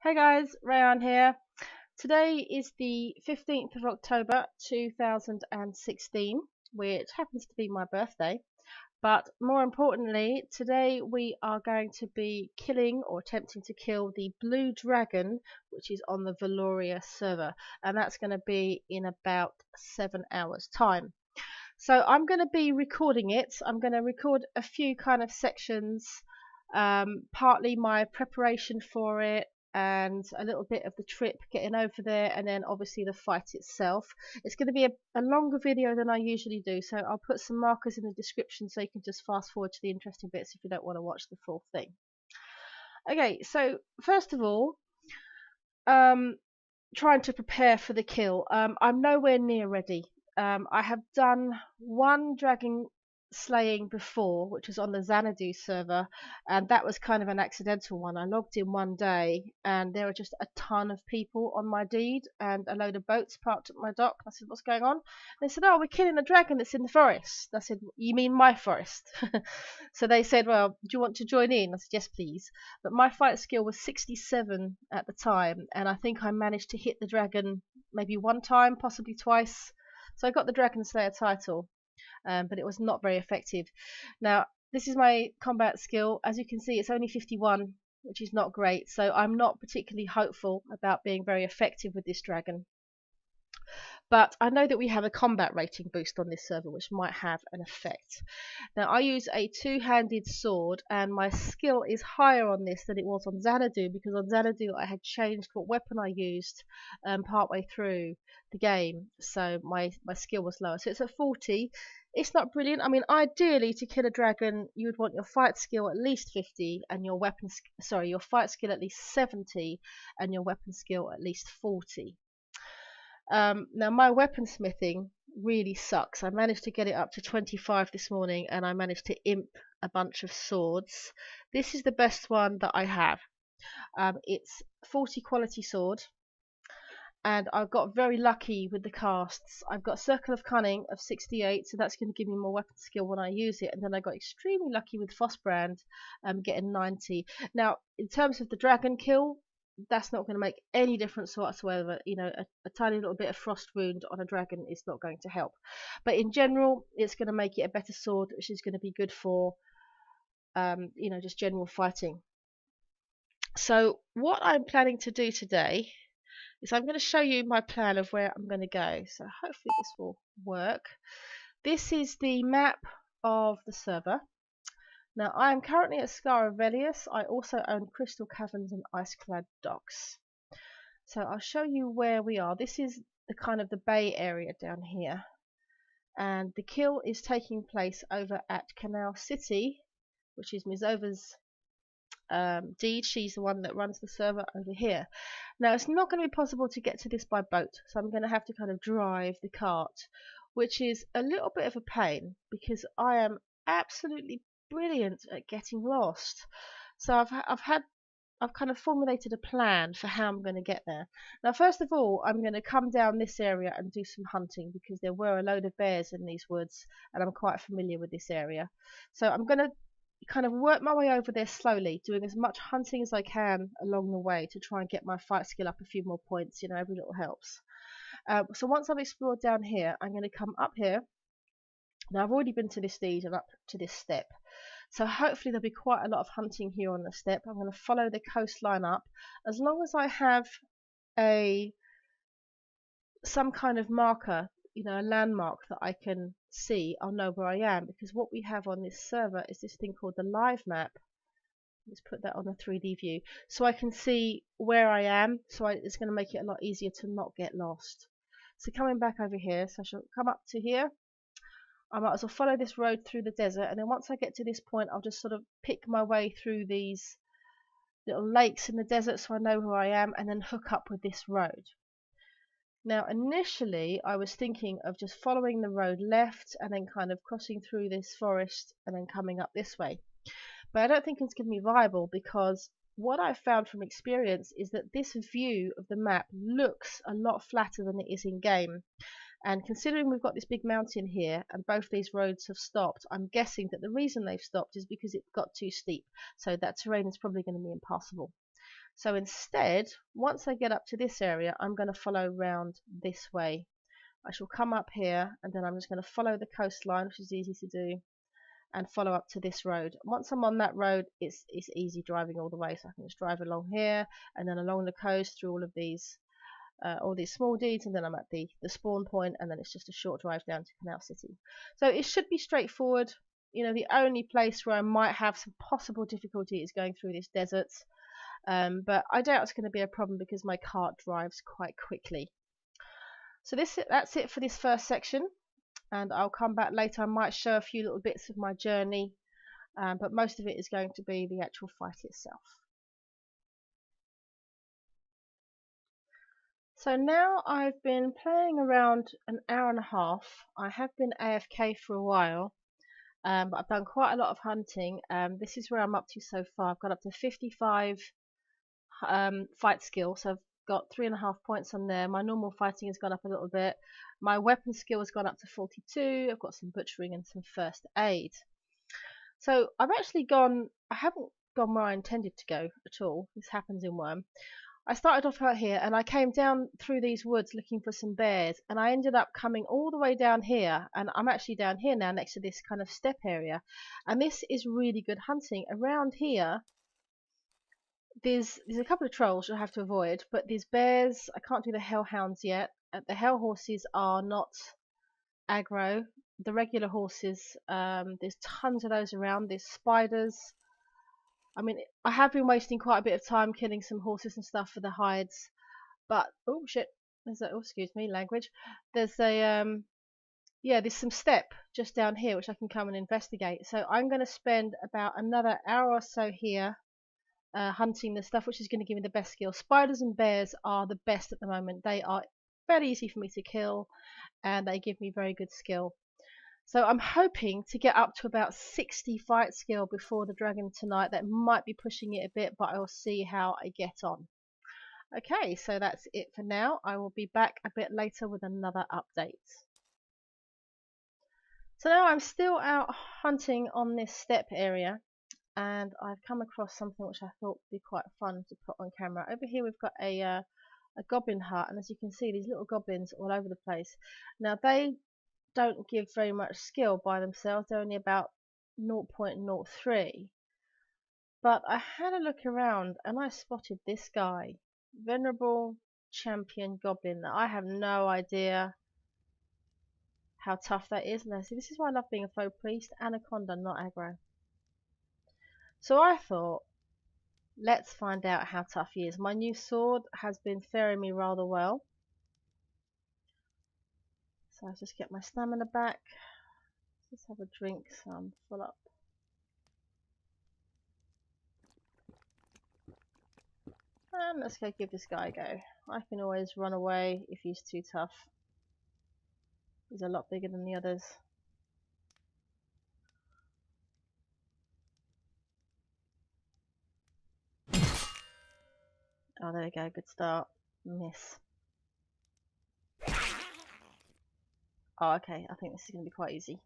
Hey guys, Rayan here. Today is the 15th of October 2016, which happens to be my birthday. But more importantly, today we are going to be killing or attempting to kill the blue dragon, which is on the Valoria server, and that's going to be in about 7 hours' time. So I'm going to be recording it. I'm going to record a few kind of sections, partly my preparation for it and a little bit of the trip getting over there, and then obviously the fight itself. It's going to be a longer video than I usually do, so I'll put some markers in the description so you can just fast forward to the interesting bits if you don't want to watch the full thing. Okay, so first of all, um, trying to prepare for the kill. I'm nowhere near ready. I have done one dragon slaying before, which was on the Xanadu server, and that was kind of an accidental one. I logged in one day, and there were just a ton of people on my deed, and a load of boats parked at my dock. I said, "What's going on?" They said, "Oh, we're killing a dragon that's in the forest." I said, "You mean my forest?" So they said, "Well, do you want to join in?" I said, "Yes, please." But my fight skill was 67 at the time, and I think I managed to hit the dragon maybe one time, possibly twice. So I got the Dragon Slayer title, but it was not very effective. Now, this is my combat skill. As you can see, it's only 51, which is not great, so I'm not particularly hopeful about being very effective with this dragon. But I know that we have a combat rating boost on this server, which might have an effect. Now, I use a two-handed sword, and my skill is higher on this than it was on Xanadu, because on Xanadu I had changed what weapon I used partway through the game, so my skill was lower. So it's at 40. It's not brilliant. I mean, ideally, to kill a dragon, you would want your fight skill at least 50, and your your fight skill at least 70, and your weapon skill at least 40. Now my weaponsmithing really sucks. I managed to get it up to 25 this morning, and I managed to imp a bunch of swords. This is the best one that I have. It's 40 quality sword, and I got very lucky with the casts. I've got Circle of Cunning of 68, so that's going to give me more weapon skill when I use it, and then I got extremely lucky with Frostbrand, getting 90. Now, in terms of the dragon kill, that's not going to make any difference whatsoever. You know, a tiny little bit of frost wound on a dragon is not going to help. But in general, it's going to make it a better sword, which is going to be good for, just general fighting. So what I'm planning to do today is I'm going to show you my plan of where I'm going to go. So hopefully this will work. This is the map of the server. Now, I am currently at Scar of Velius. I also own Crystal Caverns and Iceclad Docks. So I'll show you where we are. This is the kind of the bay area down here. And the kill is taking place over at Canal City, which is Mizova's deed. She's the one that runs the server over here. Now, it's not going to be possible to get to this by boat, so I'm going to have to kind of drive the cart, which is a little bit of a pain because I am absolutely brilliant at getting lost. So I've kind of formulated a plan for how I'm going to get there. Now, first of all, I'm going to come down this area and do some hunting because there were a load of bears in these woods, and I'm quite familiar with this area. So I'm going to kind of work my way over there slowly, doing as much hunting as I can along the way to try and get my fight skill up a few more points. You know, every little helps. So once I've explored down here, I'm going to come up here. Now, I've already been to this deed and up to this step, so hopefully there'll be quite a lot of hunting here on the step. I'm going to follow the coastline up. As long as I have some kind of marker, a landmark that I can see, I'll know where I am, because what we have on this server is this thing called the live map. Let's put that on a 3D view so I can see where I am. It's going to make it a lot easier to not get lost. So coming back over here, so I shall come up to here. I might as well follow this road through the desert, and then once I get to this point, I'll just sort of pick my way through these little lakes in the desert so I know where I am, and then hook up with this road. Now, initially, I was thinking of just following the road left and then kind of crossing through this forest and then coming up this way. But I don't think it's going to be viable, because what I've found from experience is that this view of the map looks a lot flatter than it is in game. And considering we've got this big mountain here and both these roads have stopped, I'm guessing that the reason they've stopped is because it got too steep. So that terrain is probably going to be impassable. So instead, once I get up to this area, I'm going to follow round this way. I shall come up here, and then I'm just going to follow the coastline, which is easy to do, and follow up to this road. Once I'm on that road, it's easy driving all the way, so I can just drive along here and then along the coast through all these small deeds, and then I'm at the spawn point, and then it's just a short drive down to Canal City. So it should be straightforward. You know, the only place where I might have some possible difficulty is going through this desert, but I doubt it's going to be a problem because my cart drives quite quickly. So that's it for this first section, and I'll come back later. I might show a few little bits of my journey, but most of it is going to be the actual fight itself. So now I've been playing around an hour and a half. I have been AFK for a while, but I've done quite a lot of hunting. This is where I'm up to so far. I've got up to 55 fight skill, so I've got 3.5 points on there. My normal fighting has gone up a little bit. My weapon skill has gone up to 42. I've got some butchering and some first aid. So I haven't gone where I intended to go at all. This happens in Worm. I started off out here, and I came down through these woods looking for some bears, and I ended up coming all the way down here, and I'm actually down here now next to this kind of steppe area, and this is really good hunting. Around here there's a couple of trolls you'll have to avoid, but these bears, I can't do the hellhounds yet. The hell horses are not aggro. The regular horses, there's tons of those around. There's spiders. I mean, I have been wasting quite a bit of time killing some horses and stuff for the hides, but oh shit, excuse me, language. There's there's some steppe just down here which I can come and investigate. So I'm going to spend about another hour or so here hunting the stuff which is going to give me the best skill. Spiders and bears are the best at the moment. They are very easy for me to kill, and they give me very good skill. So I'm hoping to get up to about 60 fight skill before the dragon tonight. That might be pushing it a bit, but I'll see how I get on. Okay, so that's it for now. I will be back a bit later with another update. So now I'm still out hunting on this steppe area, and I've come across something which I thought would be quite fun to put on camera. Over here we've got a goblin hut, and as you can see, these little goblins all over the place. Now they don't give very much skill by themselves. They're only about 0.03. But I had a look around and I spotted this guy, Venerable Champion Goblin. Now, I have no idea how tough that is. Now, see, this is why I love being a foe priest. Anaconda, not aggro. So I thought, let's find out how tough he is. My new sword has been faring me rather well. So I'll just get my stamina back. Let's have a drink, so I'm full up. And let's go give this guy a go. I can always run away if he's too tough. He's a lot bigger than the others. Oh, there we go, good start. Miss. Oh, okay, I think this is going to be quite easy.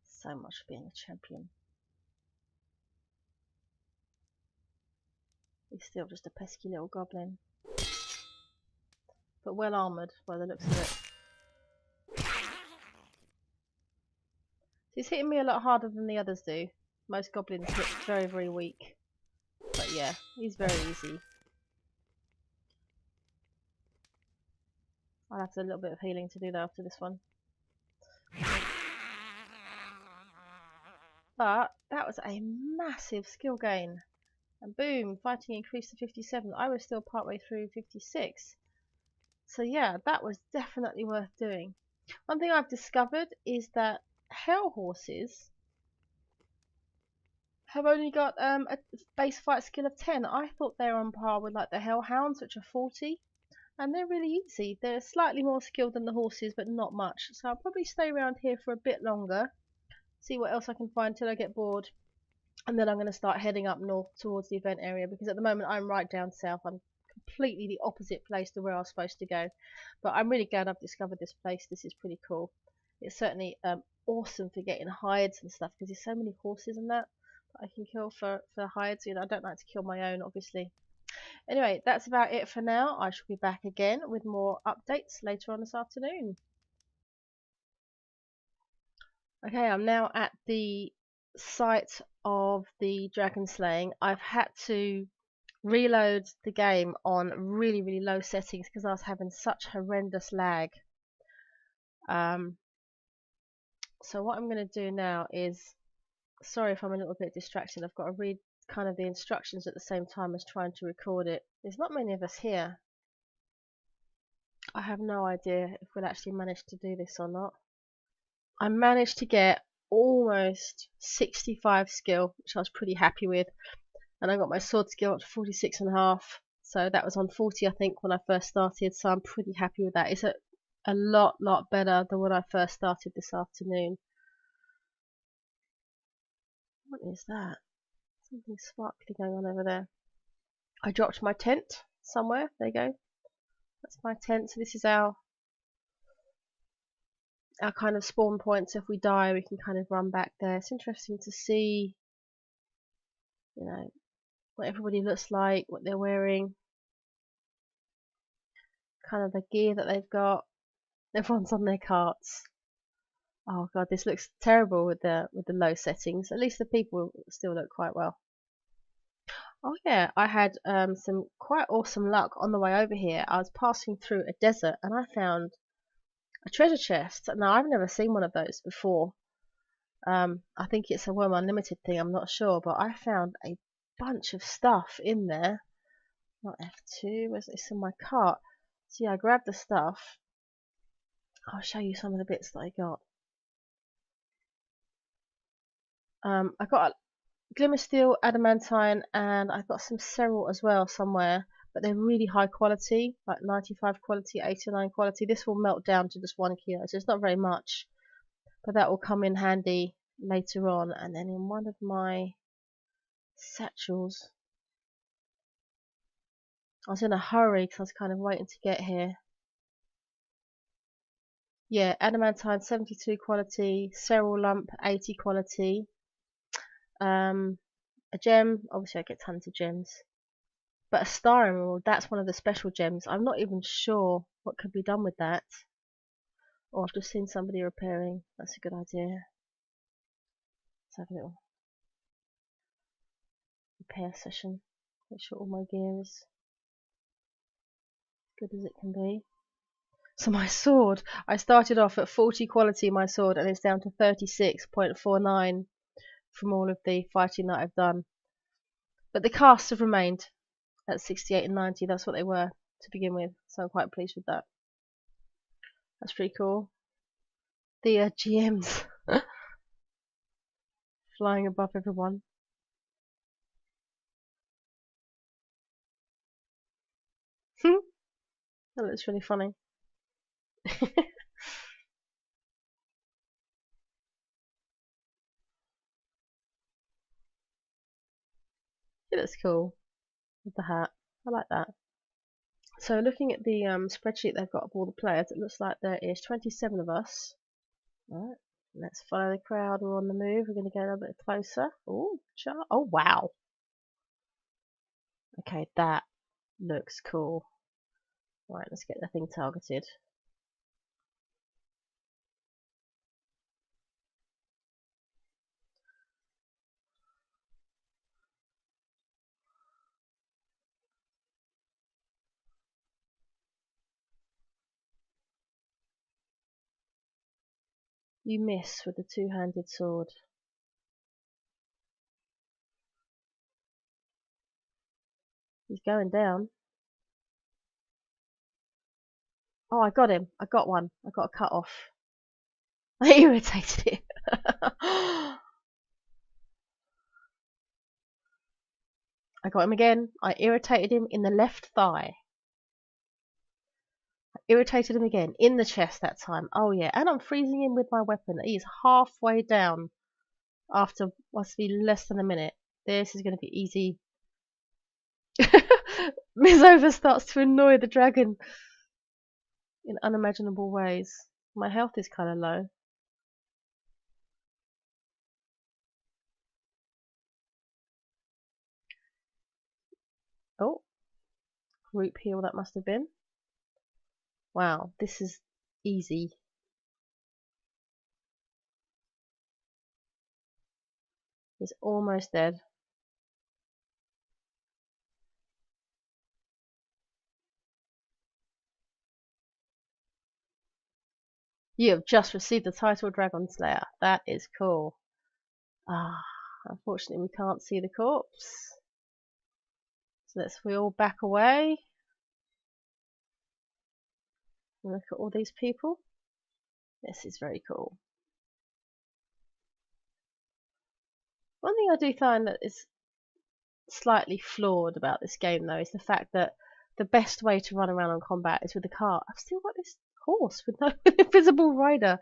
So much for being a champion. He's still just a pesky little goblin. But well armoured by the looks of it. He's hitting me a lot harder than the others do. Most goblins hit very, very weak. But yeah, he's very easy. I'll have to do a little bit of healing to do that after this one. But that was a massive skill gain. And boom, fighting increased to 57. I was still partway through 56. So yeah, that was definitely worth doing. One thing I've discovered is that hell horses have only got a base fight skill of 10. I thought they were on par with like the hellhounds, which are 40. And they're really easy. They're slightly more skilled than the horses, but not much. So I'll probably stay around here for a bit longer. See what else I can find till I get bored. And then I'm going to start heading up north towards the event area, because at the moment I'm right down south. I'm completely the opposite place to where I was supposed to go. But I'm really glad I've discovered this place. This is pretty cool. It's certainly awesome for getting hides and stuff because there's so many horses and that I can kill for hides. You know, I don't like to kill my own, obviously. Anyway, that's about it for now. I shall be back again with more updates later on this afternoon. Okay, I'm now at the site of the dragon slaying. I've had to reload the game on really, really low settings because I was having such horrendous lag. So what I'm going to do now is, sorry if I'm a little bit distracted, I've got to read kind of the instructions at the same time as trying to record it. There's not many of us here. I have no idea if we'll actually manage to do this or not. I managed to get almost 65 skill, which I was pretty happy with, and I got my sword skill up to 46.5, so that was on 40 I think when I first started, so I'm pretty happy with that. It's a lot better than when I first started this afternoon. What is that? Something sparkly going on over there. I dropped my tent somewhere. There you go. That's my tent. So this is our kind of spawn point. So if we die, we can kind of run back there. It's interesting to see, you know, what everybody looks like, what they're wearing, kind of the gear that they've got. Everyone's on their carts. Oh god, this looks terrible with the low settings. At least the people still look quite well. Oh yeah, I had some quite awesome luck on the way over here. I was passing through a desert and I found a treasure chest. Now I've never seen one of those before. I think it's a Worm Unlimited thing, I'm not sure, but I found a bunch of stuff in there. Not F2, it's in my cart. So yeah, I grabbed the stuff. I'll show you some of the bits that I got. I got Glimmer Steel, Adamantine, and I got some Cerul as well somewhere, but they're really high quality, like 95 quality, 89 quality. This will melt down to just 1 kilo, so it's not very much, but that will come in handy later on. And then in one of my satchels, I was in a hurry because I was kind of waiting to get here. Yeah, Adamantine 72 quality, Cerul Lump 80 quality, a gem, obviously I get tons of gems, but a star emerald, that's one of the special gems. I'm not even sure what could be done with that. Or I've just seen somebody repairing. That's a good idea. Let's have a little repair session. Make sure all my gear is good as it can be. So my sword, I started off at 40 quality my sword and it's down to 36.49 from all of the fighting that I've done. But the casts have remained at 68 and 90, that's what they were to begin with, so I'm quite pleased with that. That's pretty cool. The GMs flying above everyone. That looks really funny. It looks cool with the hat. I like that. So looking at the spreadsheet they've got of all the players, it looks like there is 27 of us. Alright, let's follow the crowd. We're on the move. We're going to go a little bit closer. Oh, wow. Okay, that looks cool. Right, let's get the thing targeted. You miss with the two-handed sword. He's going down. Oh, I got him. I got one. I got a cut off. I irritated him. I got him again. I irritated him in the left thigh. I irritated him again in the chest that time. Oh yeah, and I'm freezing him with my weapon. He is halfway down after must be less than a minute. This is going to be easy. Mizova starts to annoy the dragon in unimaginable ways. My health is kind of low. group heal that must have been. Wow, this is easy. He's almost dead. You have just received the title Dragon Slayer. That is cool. Ah, unfortunately we can't see the corpse. So we all back away. And look at all these people. This is very cool. One thing I do find that is slightly flawed about this game though is the fact that the best way to run around on combat is with a cart. I've still got this horse with no invisible rider.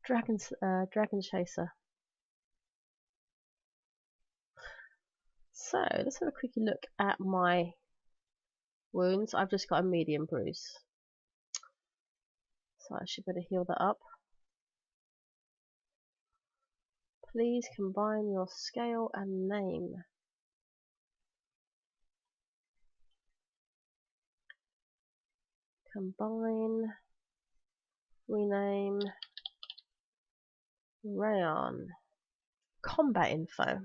Dragon chaser. So let's have a quick look at my wounds. I've just got a medium bruise, so I should better heal that up. Please combine your scale and name. Combine, rename, Rayon. Combat info.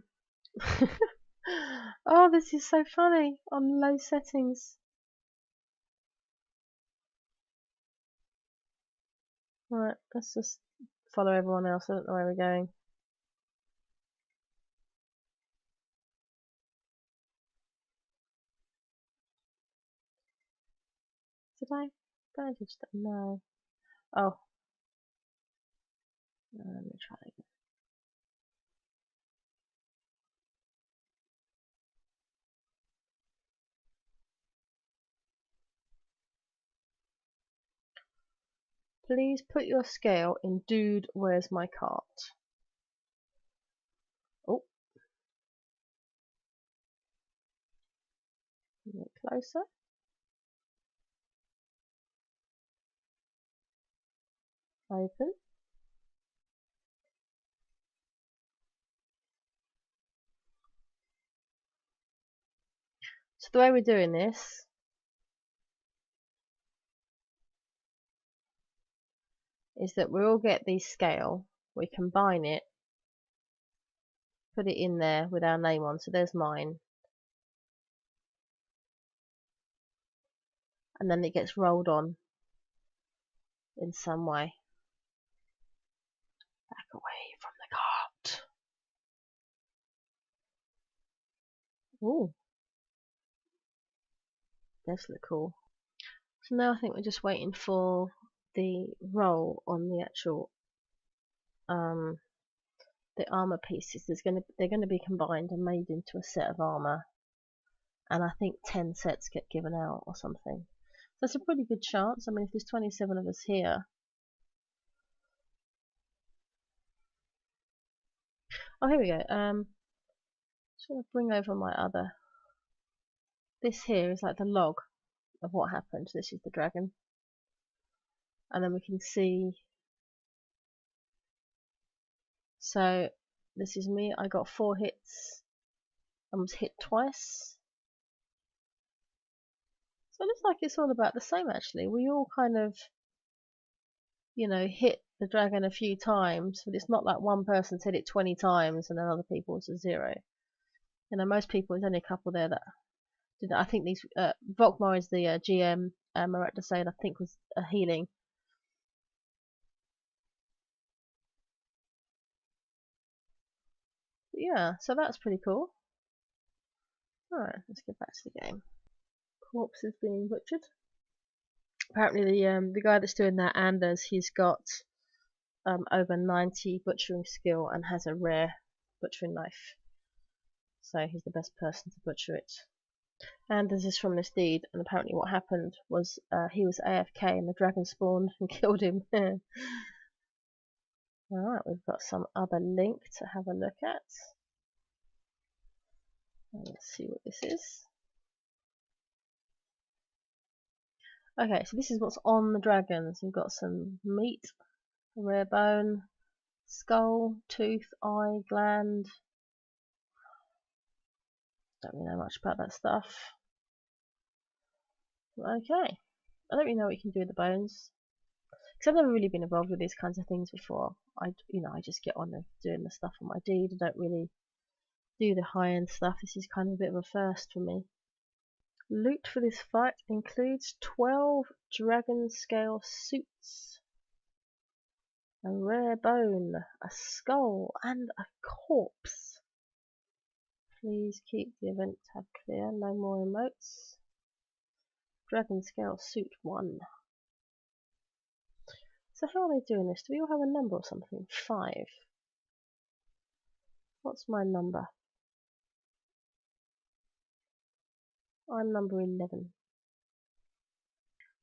Oh, this is so funny on low settings. Right, let's just follow everyone else. I don't know where we're going. Did I bandage that? No. Oh. Let me try again. Please put your scale in Dude, Where's My Cart? Oh. A bit closer. Open. So the way we're doing this is that we all get the scale, we combine it, put it in there with our name on, so there's mine, and then it gets rolled on in some way. Back away from the cart. Ooh, does look cool. So now I think we're just waiting for the roll on the actual the armor pieces. They're gonna be combined and made into a set of armor, and I think 10 sets get given out or something. That's a pretty good chance. I mean, if there's 27 of us here. Oh, here we go. Just want to bring over my other. This here is like the log of what happened. This is the dragon, and then we can see. So this is me. I got 4 hits. I was hit twice. So it looks like it's all about the same actually. We all kind of, you know, hit the dragon a few times, but it's not like one person's hit it 20 times and then other people's a 0. You know, most people, there's only a couple there that did. I think these Volkmar is the GM. Marat saying I think was a healing. But yeah, so that's pretty cool. Alright, let's get back to the game. Corpse is being butchered. Apparently the guy that's doing that, Anders, he's got over 90 butchering skill and has a rare butchering knife. So he's the best person to butcher it. Anders is from this deed, and apparently what happened was he was AFK and the dragon spawned and killed him. Alright, we've got some other link to have a look at. Let's see what this is. Okay, so this is what's on the dragons. We've got some meat, a rare bone, skull, tooth, eye, gland. Don't really know much about that stuff. Okay. I don't really know what you can do with the bones. Because I've never really been involved with these kinds of things before. I just get on with doing the stuff on my deed. I don't really do the high-end stuff. This is kind of a bit of a first for me. Loot for this fight includes 12 dragon scale suits, a rare bone, a skull, and a corpse. Please keep the event tab clear. No more emotes. Dragon scale suit 1. So how are they doing this? Do we all have a number or something? 5. What's my number? I'm number 11.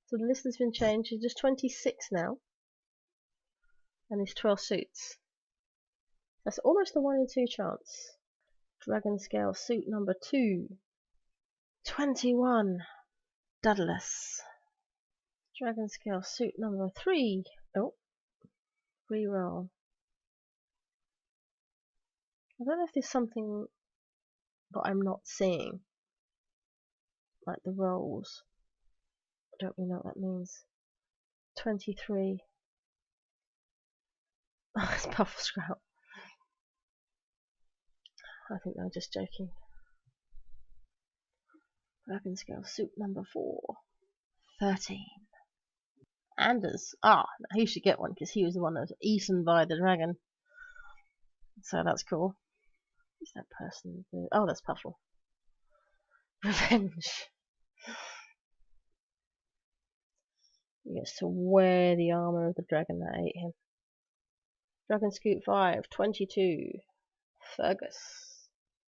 So the list has been changed. It's just 26 now. And it's 12 suits. That's almost a 1 in 2 chance. Dragon scale suit number 2. 21. Daedalus. Dragon scale suit number 3. Oh. Reroll. I don't know if there's something that I'm not seeing. Like the rolls. I don't really know what that means. 23. Oh, it's Puffle Sprout. I think they're just joking. Dragon scale suit number 4. 13. Anders. Ah, he should get one because he was the one that was eaten by the dragon. So that's cool. Who's that person? Oh, that's Puffle. Revenge. He gets to wear the armor of the dragon that ate him. Dragon Scoot 5, 22. Fergus.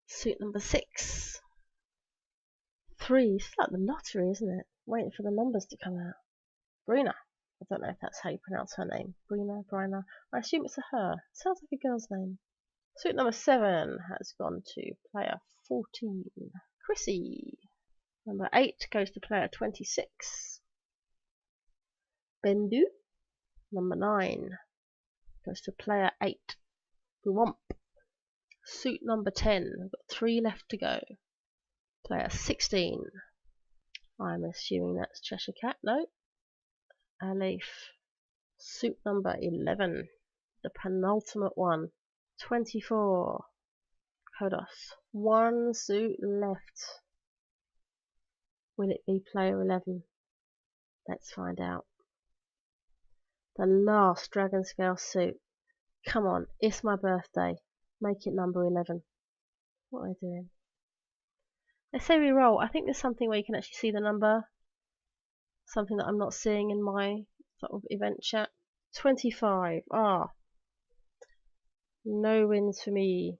Suit number 6. 3. It's like the lottery, isn't it? Waiting for the numbers to come out. Brina. I don't know if that's how you pronounce her name. Brina. I assume it's a her. Sounds like a girl's name. Suit number 7 has gone to player 14. Chrissy. Number 8 goes to player 26. Bendu. Number 9 goes to player 8. Womp. Suit number 10. We've got 3 left to go. Player 16. I'm assuming that's Cheshire Cat. No. Alif. Suit number 11. The penultimate one. 24. Kodos. 1 suit left. Will it be player 11? Let's find out. The last dragon scale suit. Come on, it's my birthday. Make it number 11. What am I doing? Let's say we roll. I think there's something where you can actually see the number. Something that I'm not seeing in my sort of event chat. 25. Ah. No wins for me.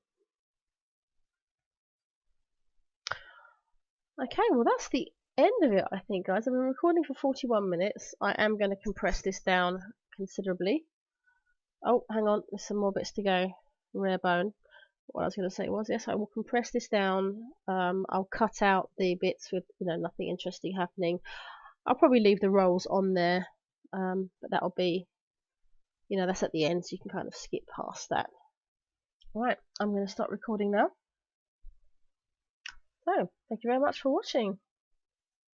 Okay, well that's the end of it, I think, guys. I've been recording for 41 minutes. I am going to compress this down considerably. Oh, hang on, there's some more bits to go. Rare bone. What I was going to say was, yes, I will compress this down. I'll cut out the bits with, nothing interesting happening. I'll probably leave the rolls on there, but that'll be, that's at the end, so you can kind of skip past that. Alright, I'm going to start recording now. So, thank you very much for watching.